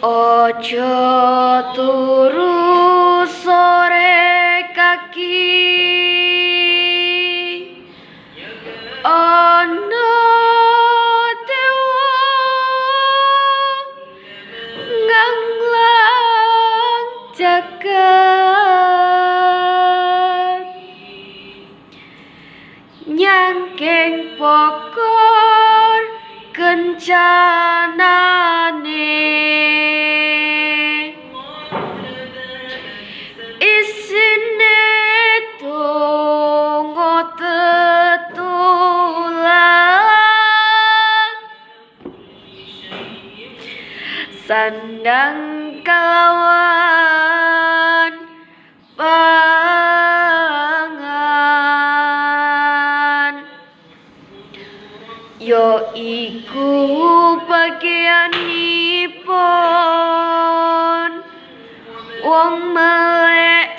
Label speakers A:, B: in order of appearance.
A: Ojo turu sore kaki, ana dewa nganglang jagat, nyangking pokor kencanane, isine donga tetulan, sandang kalawan pangan, ya iku bagianipun wong melek